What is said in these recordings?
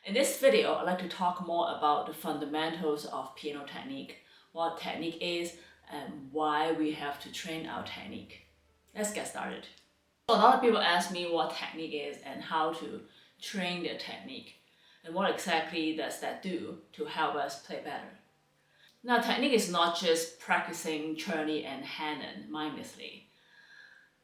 In this video, I'd like to talk more about the fundamentals of piano technique, what technique is, and why we have to train our technique. Let's get started. So a lot of people ask me what technique is and how to train their technique, and what exactly does that do to help us play better. Now, technique is not just practicing Czerny and Hanon mindlessly.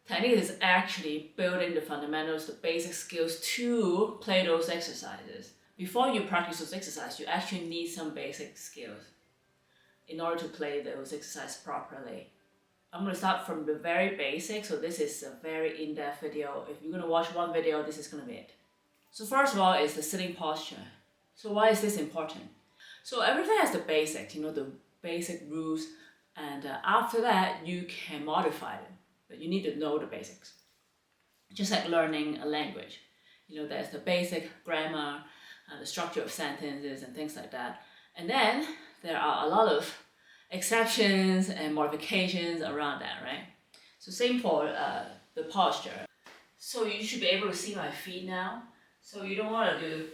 Technique is actually building the fundamentals, the basic skills to play those exercises. Before you practice those exercises, you actually need some basic skills in order to play those exercises properly. I'm going to start from the very basic, so this is a very in-depth video. If you're going to watch one video, this is going to be it. So first of all is the sitting posture. So why is this important? So everything has the basics, the basic rules, and after that you can modify them, but you need to know the basics. Just like learning a language, there's the basic grammar, the structure of sentences and things like that. And then there are a lot of exceptions and modifications around that, right? So same for the posture. So you should be able to see my feet now. So you don't want to do,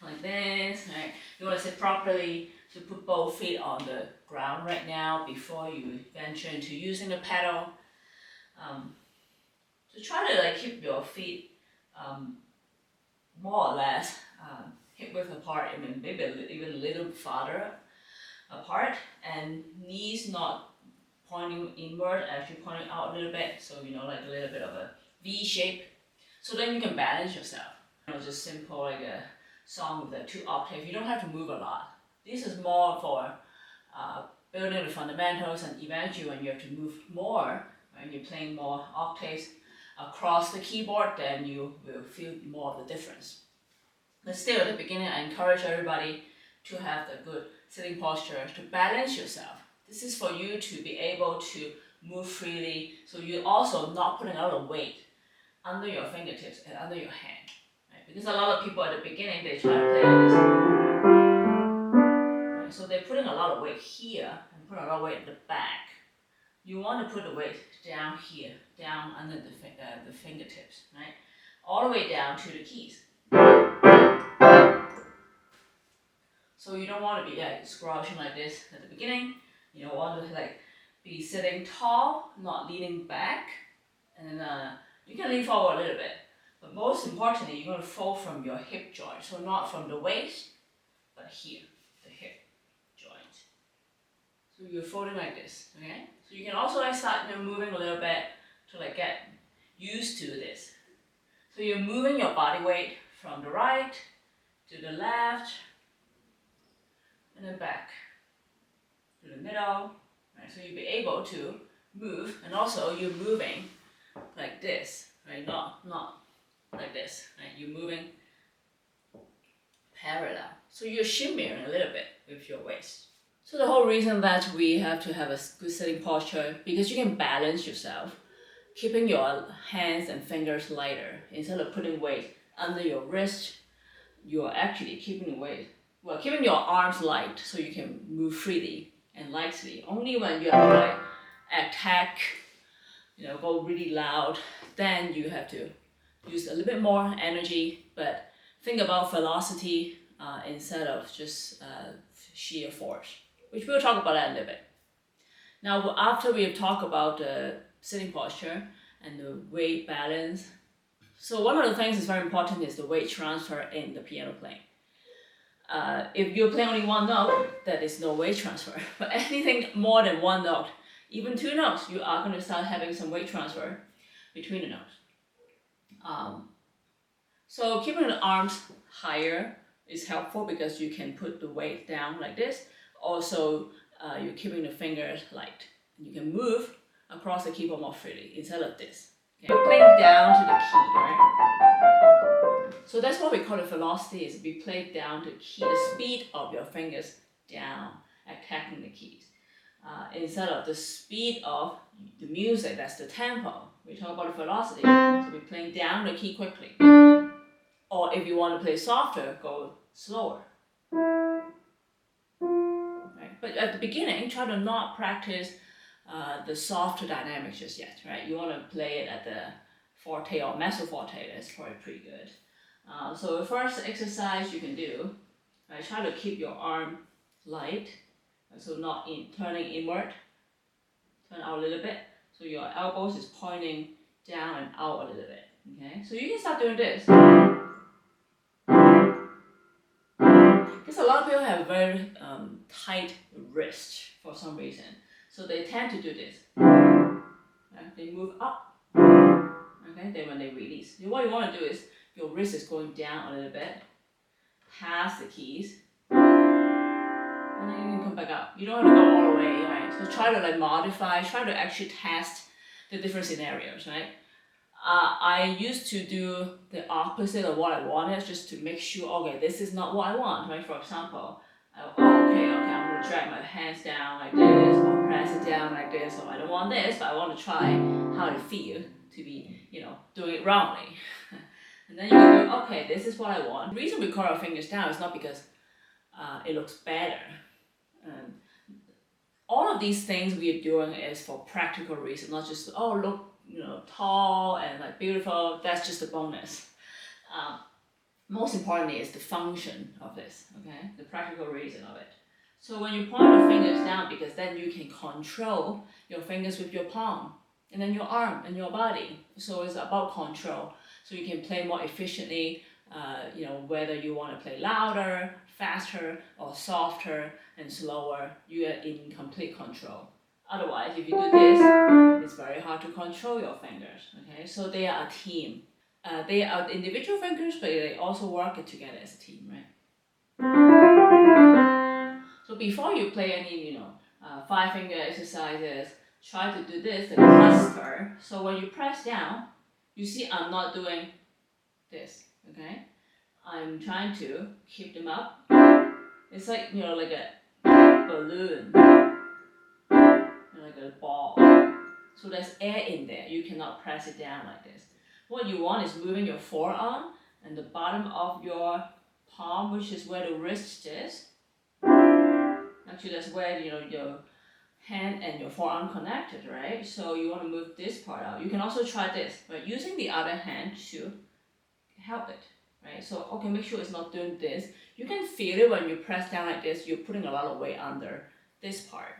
like this, right? You want to sit properly, to put both feet on the ground right now before you venture into using the pedal. So try to keep your feet more or less hip width apart, and maybe even a little farther apart, and knees not pointing inward, actually pointing out a little bit, so like a little bit of a V shape. So then you can balance yourself. Just simple like a song with the 2 octaves. You don't have to move a lot. This is more for building the fundamentals, and eventually when you have to move more, when you're playing more octaves across the keyboard, then you will feel more of the difference. But still, at the beginning, I encourage everybody to have the good sitting posture to balance yourself. This is for you to be able to move freely, so you're also not putting a lot of weight under your fingertips and under your hand. Right? Because a lot of people at the beginning, they try to play like this. Right? So they're putting a lot of weight here and putting a lot of weight at the back. You want to put the weight down here, down under the fingertips, right? All the way down to the keys. So you don't want to be slouching like this at the beginning. You want to be sitting tall, not leaning back, and then you can lean forward a little bit. But most importantly, you're going to fold from your hip joint, so not from the waist, but here, the hip joint. So you're folding like this, okay? So you can also start moving a little bit to get used to this. So you're moving your body weight from the right to the left, and then back to the middle, right? So you'll be able to move, and also you're moving like this, right? Not like this, right? You're moving parallel. So you're shimmying a little bit with your waist. So the whole reason that we have to have a good sitting posture, because you can balance yourself, keeping your hands and fingers lighter. Instead of putting weight under your wrist, you're actually keeping your arms light, so you can move freely and lightly. Only when you have to attack, go really loud, then you have to use a little bit more energy, but think about velocity instead of just sheer force, which we'll talk about that in a little bit. Now, after we have talked about the sitting posture and the weight balance, so one of the things that's very important is the weight transfer in the piano playing. If you play only one note, there is no weight transfer. But anything more than one note, even 2 notes, you are going to start having some weight transfer between the notes. So keeping the arms higher is helpful because you can put the weight down like this. Also, you're keeping the fingers light. You can move across the keyboard more freely instead of this. Okay? Playing down to the key, right? So that's what we call the velocity, is be played down to key, the speed of your fingers down, attacking the keys. Instead of the speed of the music, that's the tempo. We talk about the velocity, so we're playing down the key quickly. Or if you want to play softer, go slower. Right? But at the beginning, try to not practice the softer dynamics just yet, right? You want to play it at the forte or mezzo forte, that's probably pretty good. So the first exercise you can do, right, try to keep your arm light, so not turning inward, turn out a little bit, so your elbows is pointing down and out a little bit, okay? So you can start doing this. Because a lot of people have very tight wrist for some reason, so they tend to do this. Right? They move up, okay? Then when they release, what you want to do is your wrist is going down a little bit, past the keys, and then you can come back up. You don't have to go all the way, right? So try to like modify, try to actually test the different scenarios, right? I used to do the opposite of what I wanted, just to make sure, okay, this is not what I want, right? For example, okay, I'm gonna drag my hands down like this, or press it down like this, or I don't want this, but I want to try how it feels to be, doing it wrongly. And then you can go, okay, this is what I want. The reason we curl our fingers down is not because it looks better. All of these things we are doing is for practical reasons, not just, oh, look, tall and like beautiful, that's just a bonus. Most importantly is the function of this, okay? The practical reason of it. So when you point your fingers down, because then you can control your fingers with your palm, and then your arm and your body. So it's about control. So you can play more efficiently, whether you want to play louder, faster, or softer and slower, you are in complete control. Otherwise, if you do this, it's very hard to control your fingers, okay? So they are a team. They are individual fingers, but they also work together as a team, right? So before you play any, 5-finger exercises, try to do this, the cluster. So when you press down, you see I'm not doing this, okay? I'm trying to keep them up. It's like, like a balloon, like a ball. So there's air in there. You cannot press it down like this. What you want is moving your forearm and the bottom of your palm, which is where the wrist is. Actually, that's where your hand and your forearm connected, right? So you want to move this part out. You can also try this, but using the other hand to help it, right? So okay, make sure it's not doing this. You can feel it when you press down like this. You're putting a lot of weight under this part.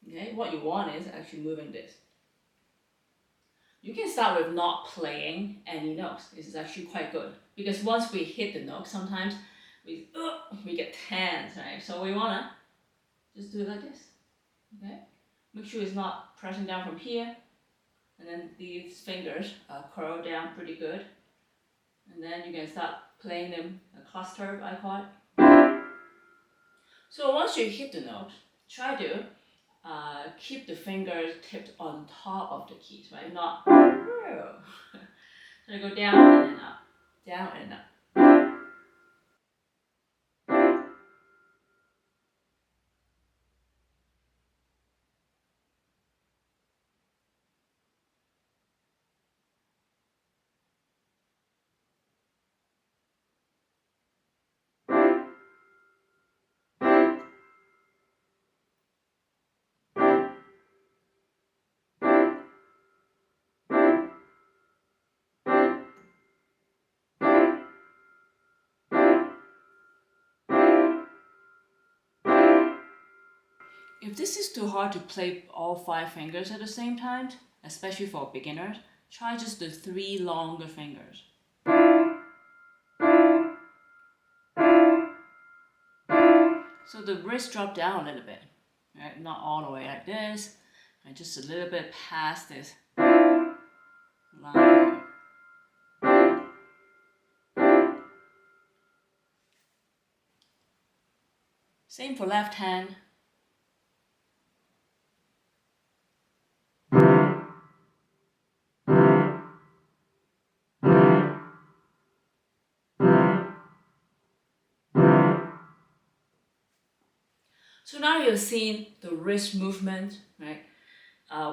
Okay, what you want is actually moving this. You can start with not playing any notes. This is actually quite good because once we hit the note, sometimes we get tense, right? So we wanna just do it like this. Okay, make sure it's not pressing down from here, and then these fingers curl down pretty good, and then you can start playing them a cluster, I call it. So once you hit the note, try to keep the fingers tipped on top of the keys, right? Not so go down and then up, down and up. If this is too hard to play all 5 fingers at the same time, especially for beginners, try just the 3 longer fingers. So the wrist drop down a little bit, right? Not all the way like this, and just a little bit past this line. Same for left hand. So now you've seen the wrist movement, right?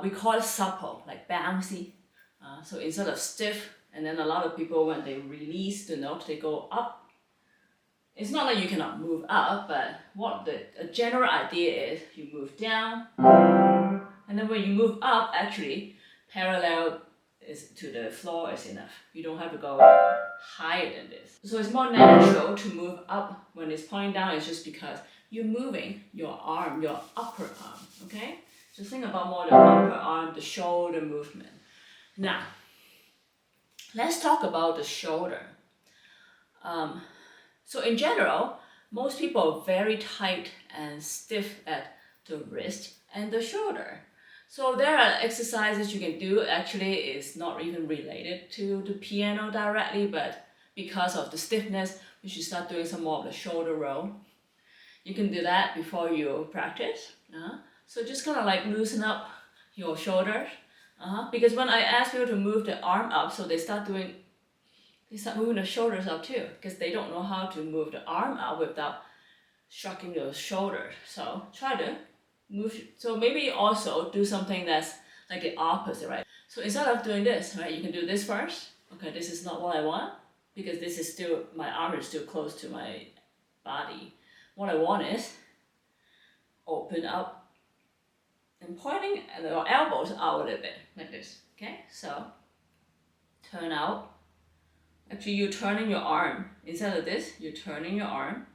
We call it supple, like bouncy. So instead of stiff, and then a lot of people, when they release the note, they go up. It's not like you cannot move up, but what the general idea is you move down, and then when you move up, actually parallel to the floor is enough. You don't have to go higher than this. So it's more natural to move up when it's pointing down. It's just because you're moving your arm, your upper arm, okay? So think about more the upper arm, the shoulder movement. Now, let's talk about the shoulder. So in general, most people are very tight and stiff at the wrist and the shoulder. So there are exercises you can do. Actually, it's not even related to the piano directly, but because of the stiffness, you should start doing some more of the shoulder roll. You can do that before you practice. So just kind of like loosen up your shoulders. Because when I ask people to move the arm up, so they start moving the shoulders up too, because they don't know how to move the arm up without shrugging those shoulders. So try to move. So maybe also do something that's like the opposite, right? So instead of doing this, right, you can do this first. Okay, this is not what I want, because this is still, my arm is still close to my body. What I want is open up and pointing your elbows out a little bit, like this, okay? So turn out. Actually, you're turning your arm. Instead of this, you're turning your arm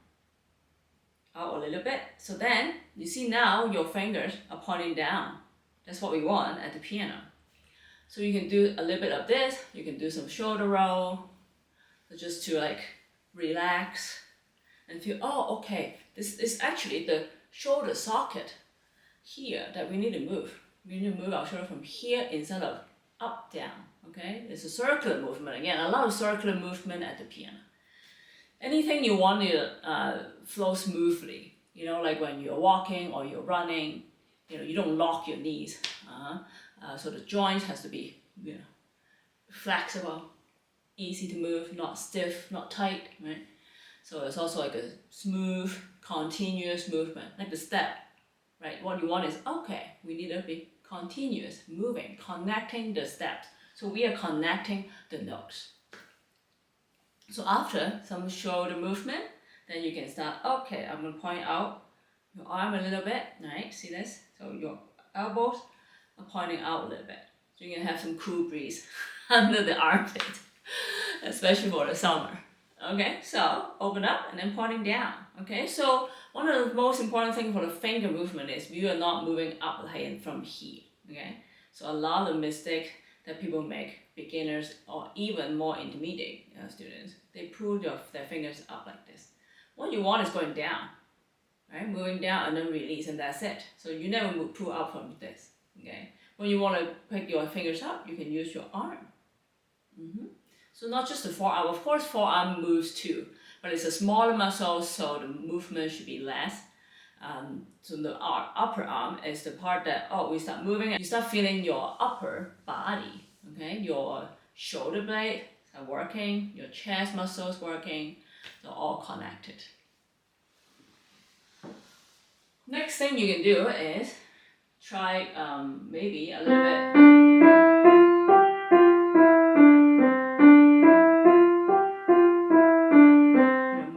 out a little bit. So then, you see now your fingers are pointing down. That's what we want at the piano. So you can do a little bit of this. You can do some shoulder roll. So just to like relax and feel, oh, okay, this is actually the shoulder socket here that we need to move. We need to move our shoulder from here instead of up, down, okay? It's a circular movement. Again, a lot of circular movement at the piano. Anything you want to flow smoothly, like when you're walking or you're running, you don't lock your knees. So the joint has to be, flexible, easy to move, not stiff, not tight, right? So it's also like a smooth, continuous movement, like the step, right? What you want is, okay, we need to be continuous, moving, connecting the steps. So we are connecting the notes. So after some shoulder movement, then you can start, okay, I'm going to point out your arm a little bit, right? See this? So your elbows are pointing out a little bit. So you can have some cool breeze under the armpit, especially for the summer. Okay, so open up and then pointing down. Okay, so one of the most important things for the finger movement is you are not moving up from here. Okay, so a lot of mistakes that people make, beginners or even more intermediate students, they pull their fingers up like this. What you want is going down, right? Moving down and then release, and that's it. So you never pull up from this. Okay, when you want to pick your fingers up, you can use your arm. So not just the forearm, of course forearm moves too, but it's a smaller muscle, so the movement should be less. So the upper arm is the part that, we start moving, and you start feeling your upper body, okay? Your shoulder blade are working, your chest muscles working, they're all connected. Next thing you can do is try maybe a little bit.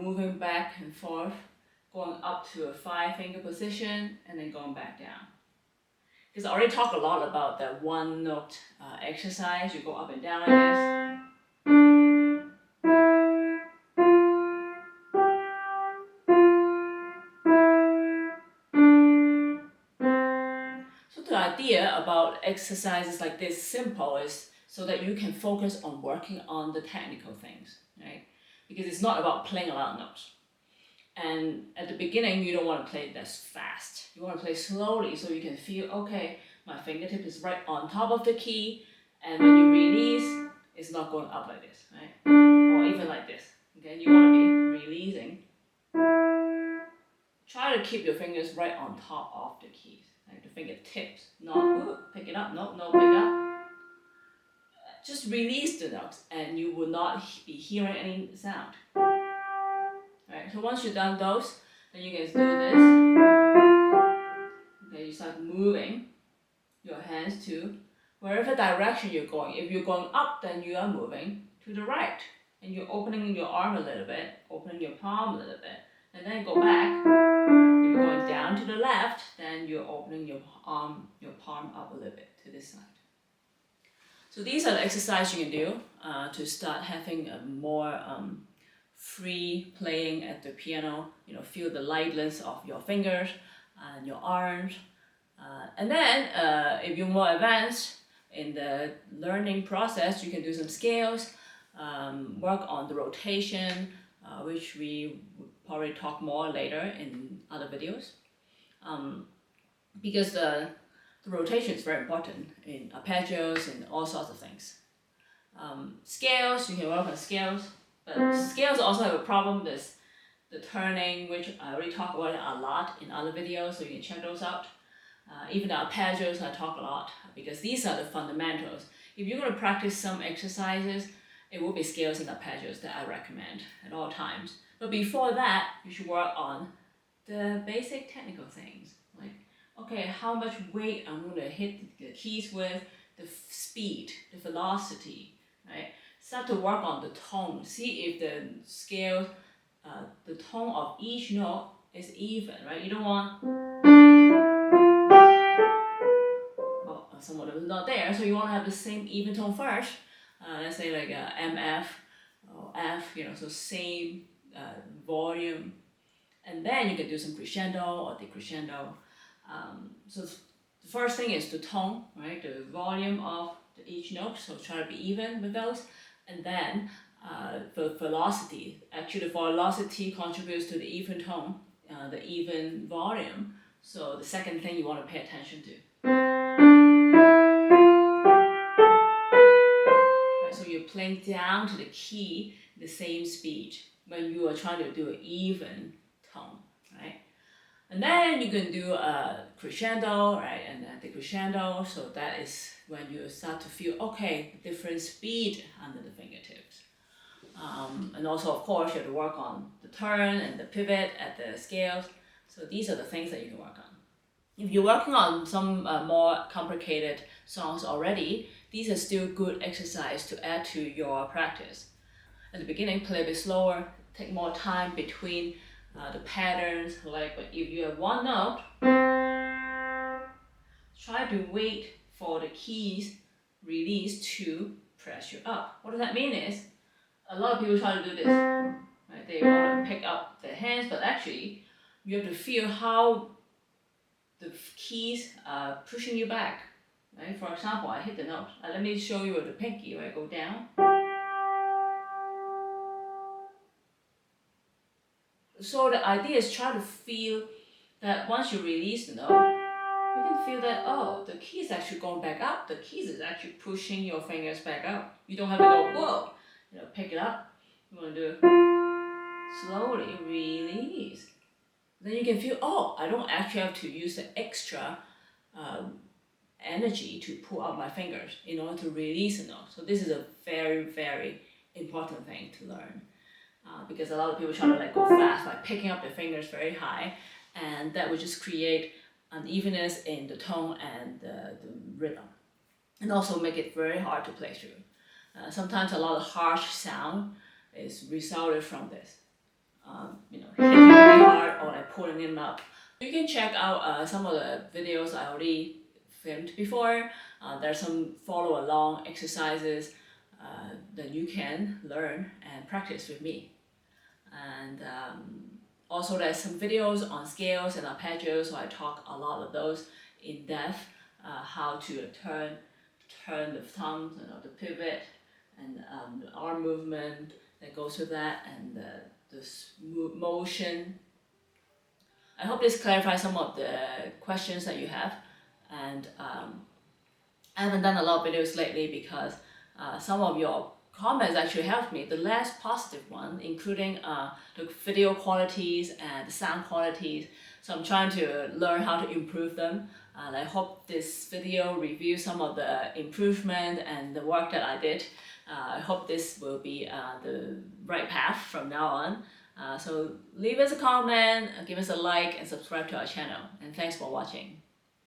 Moving back and forth, going up to a 5-finger position, and then going back down. Because I already talked a lot about the one note exercise. You go up and down like this. So the idea about exercises like this, simple, is so that you can focus on working on the technical things, right? Because it's not about playing a lot of notes. And at the beginning, you don't want to play that fast. You want to play slowly so you can feel, okay, my fingertip is right on top of the key, and when you release, it's not going up like this, right? Or even like this, okay? You want to be releasing. Try to keep your fingers right on top of the keys, like the fingertips, not pick it up, no, pick up. Just release the notes, and you will not be hearing any sound. Right, so once you've done those, then you can do this. Okay, you start moving your hands to wherever direction you're going. If you're going up, then you are moving to the right. And you're opening your arm a little bit, opening your palm a little bit, and then go back. If you're going down to the left, then you're opening your palm up a little bit to this side. So these are the exercises you can do to start having a more free playing at the piano. Feel the lightness of your fingers and your arms. And then if you're more advanced in the learning process, you can do some scales, work on the rotation, which we would probably talk more later in other videos. Because the rotation is very important in arpeggios and all sorts of things. Scales, you can work on scales, but scales also have a problem. There's the turning, which I already talked about a lot in other videos, so you can check those out. Even the arpeggios, I talk a lot, because these are the fundamentals. If you're going to practice some exercises, it will be scales and arpeggios that I recommend at all times. But before that, you should work on the basic technical things. Like, okay, how much weight I'm going to hit the keys with, the speed, the velocity, right? Start to work on the tone. See if the scale, the tone of each note is even, right? You don't want, well, some of them is not there, so you want to have the same even tone first. Let's say like MF or F, so same volume, and then you can do some crescendo or decrescendo. So the first thing is the tone, right? The volume of each note, so try to be even with those. And then the velocity. Actually, the velocity contributes to the even tone, the even volume. So the second thing you want to pay attention to. Right, so you're playing down to the key the same speed when you are trying to do an even tone, right? And then you can do a crescendo, right, and then decrescendo. So that is when you start to feel, okay, different speed under the fingertips. And also, of course, you have to work on the turn and the pivot at the scales. So these are the things that you can work on. If you're working on some more complicated songs already, these are still good exercise to add to your practice. At the beginning, play a bit slower, take more time between the patterns. Like if you have one note, try to wait for the keys release to press you up. What does that mean is, a lot of people try to do this, right? They want to pick up their hands, but actually you have to feel how the keys are pushing you back, right? For example, I hit the note. Let me show you with the pinky, where I go down. So the idea is try to feel that once you release the note, you can feel that, oh, the key is actually going back up. The keys is actually pushing your fingers back up. You don't have to go, whoa, pick it up. You want to do slowly release. Then you can feel, oh, I don't actually have to use the extra energy to pull up my fingers in order to release a note. So this is a very, very important thing to learn. Because a lot of people try to go fast by picking up their fingers very high, and that would just create unevenness in the tone and the rhythm, and also make it very hard to play through. Sometimes a lot of harsh sound is resulted from this. Hitting really hard or pulling them up. You can check out some of the videos I already filmed before. There's some follow along exercises that you can learn and practice with me. And also there's some videos on scales and arpeggios, so I talk a lot of those in depth, how to turn the thumb, the pivot, and the arm movement that goes with that, and the motion. I hope this clarifies some of the questions that you have. And I haven't done a lot of videos lately because some of your comments actually helped me. The less positive one, including the video qualities and the sound qualities. So I'm trying to learn how to improve them. And I hope this video reviews some of the improvement and the work that I did. I hope this will be the right path from now on. So leave us a comment, give us a like, and subscribe to our channel. And thanks for watching.